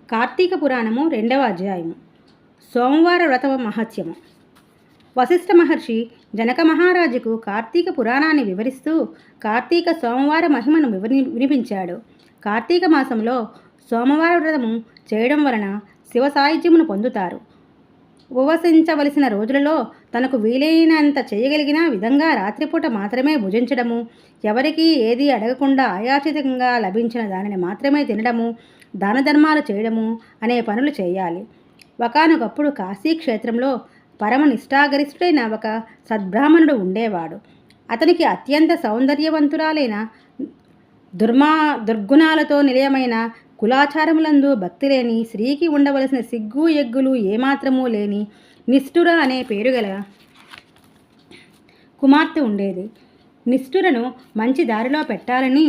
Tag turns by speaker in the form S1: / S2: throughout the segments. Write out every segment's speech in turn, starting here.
S1: కార్తీక పురాణము 2వ అధ్యాయము. సోమవార వ్రత మహత్యము. వశిష్ఠ మహర్షి జనక మహారాజుకు కార్తీక పురాణాన్ని వివరిస్తూ కార్తీక సోమవార మహిమను వినిపించాడు. కార్తీక మాసంలో సోమవార వ్రతము చేయడం వలన శివ సాయుధ్యమును పొందుతారు. ఉపవసించవలసిన రోజులలో తనకు వీలైనంత చేయగలిగిన విధంగా రాత్రిపూట మాత్రమే భుజించడము, ఎవరికీ ఏది అడగకుండా ఆయాచితంగా లభించిన దానిని మాత్రమే తినడము, దాన ధర్మాలు చేయడము అనే పనులు చేయాలి. ఒకానొకప్పుడు కాశీక్షేత్రంలో పరమ నిష్ఠాగరిష్ఠుడైన ఒక సద్బ్రాహ్మణుడు ఉండేవాడు. అతనికి అత్యంత సౌందర్యవంతురాలైన దుర్గుణాలతో నిలయమైన కులాచారములందు భక్తి లేని, స్త్రీకి ఉండవలసిన సిగ్గు ఎగ్గులు ఏమాత్రమూ లేని నిష్ఠుర అనే పేరుగల కుమార్తె ఉండేది. నిష్ఠురను మంచి దారిలో పెట్టాలని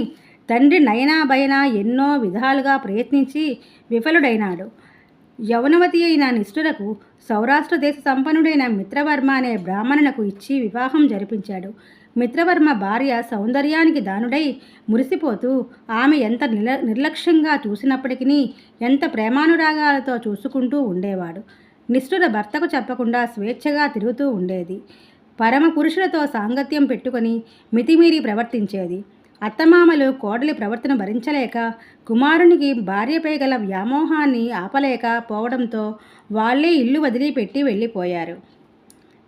S1: తండ్రి నయనా భయనా ఎన్నో విధాలుగా ప్రయత్నించి విఫలుడైనాడు. యౌవనవతి అయిన నిష్ఠురకు సౌరాష్ట్ర దేశ సంపన్నుడైన మిత్రవర్మ అనే బ్రాహ్మణునకు ఇచ్చి వివాహం జరిపించాడు. మిత్రవర్మ భార్య సౌందర్యానికి దానుడై మురిసిపోతూ ఆమె ఎంత నిర్లక్ష్యంగా చూసినప్పటికీ ఎంత ప్రేమానురాగాలతో చూసుకుంటూ ఉండేవాడు. నిష్ఠుర భర్తకు చెప్పకుండా స్వేచ్ఛగా తిరుగుతూ ఉండేది. పరమ పురుషులతో సాంగత్యం పెట్టుకొని మితిమీరి ప్రవర్తించేది. అత్తమామలు కోడలి ప్రవర్తన భరించలేక కుమారునికి భార్యపై గల వ్యామోహాన్ని ఆపలేక పోవడంతో వాళ్ళే ఇల్లు వదిలిపెట్టి వెళ్ళిపోయారు.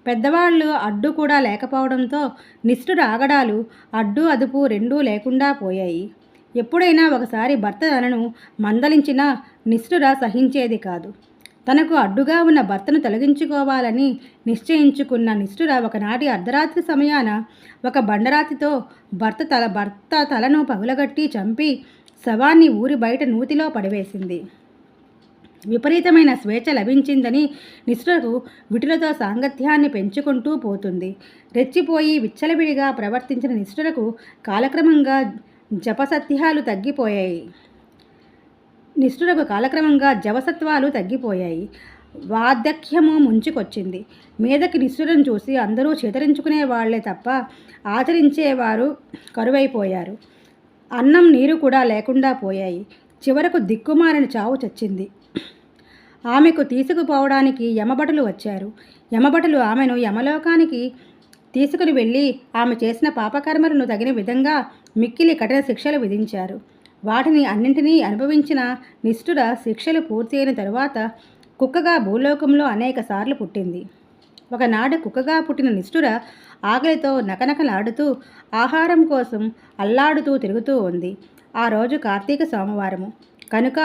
S1: పెద్దవాళ్ళు అడ్డు కూడా లేకపోవడంతో నిష్ఠుర ఆగడాలు అడ్డు అదుపు రెండూ లేకుండా పోయాయి. ఎప్పుడైనా ఒకసారి భర్త తనను మందలించినా నిష్ఠుర సహించేది కాదు. తనకు అడ్డుగా ఉన్న భర్తను తొలగించుకోవాలని నిశ్చయించుకున్న నిష్ఠుర ఒకనాటి అర్ధరాత్రి సమయాన ఒక బండరాతితో భర్త తలను పగులగట్టి చంపి శవాన్ని ఊరి బయట నూతిలో పడివేసింది. విపరీతమైన స్వేచ్ఛ లభించిందని నిష్ఠురకు విటులతో సాంగత్యాన్ని పెంచుకుంటూ పోతుంది. రెచ్చిపోయి విచ్చలవిడిగా ప్రవర్తించిన నిష్ఠురకు కాలక్రమంగా జపసత్యాలు తగ్గిపోయాయి. జవసత్వాలు తగ్గిపోయాయి. వార్ధక్యము ముంచుకొచ్చింది. మీదకి నిష్ఠురను చూసి అందరూ చేతరించుకునే వాళ్లే తప్ప ఆచరించేవారు కరువైపోయారు. అన్నం నీరు కూడా లేకుండా పోయాయి. చివరకు దిక్కుమాలిన చావు చచ్చింది. ఆమెకు తీసుకుపోవడానికి యమభటులు వచ్చారు. యమభటులు ఆమెను యమలోకానికి తీసుకుని వెళ్ళి ఆమె చేసిన పాపకర్మలను తగిన విధంగా మిక్కిలి కఠిన శిక్షలు విధించారు. వాటిని అన్నింటినీ అనుభవించిన నిష్ఠుర శిక్షలు పూర్తి అయిన తరువాత కుక్కగా భూలోకంలో అనేక సార్లు పుట్టింది. ఒకనాడు కుక్కగా పుట్టిన నిష్ఠుర ఆకలితో నకనకలాడుతూ ఆహారం కోసం అల్లాడుతూ తిరుగుతూ ఉంది. ఆ రోజు కార్తీక సోమవారము కనుక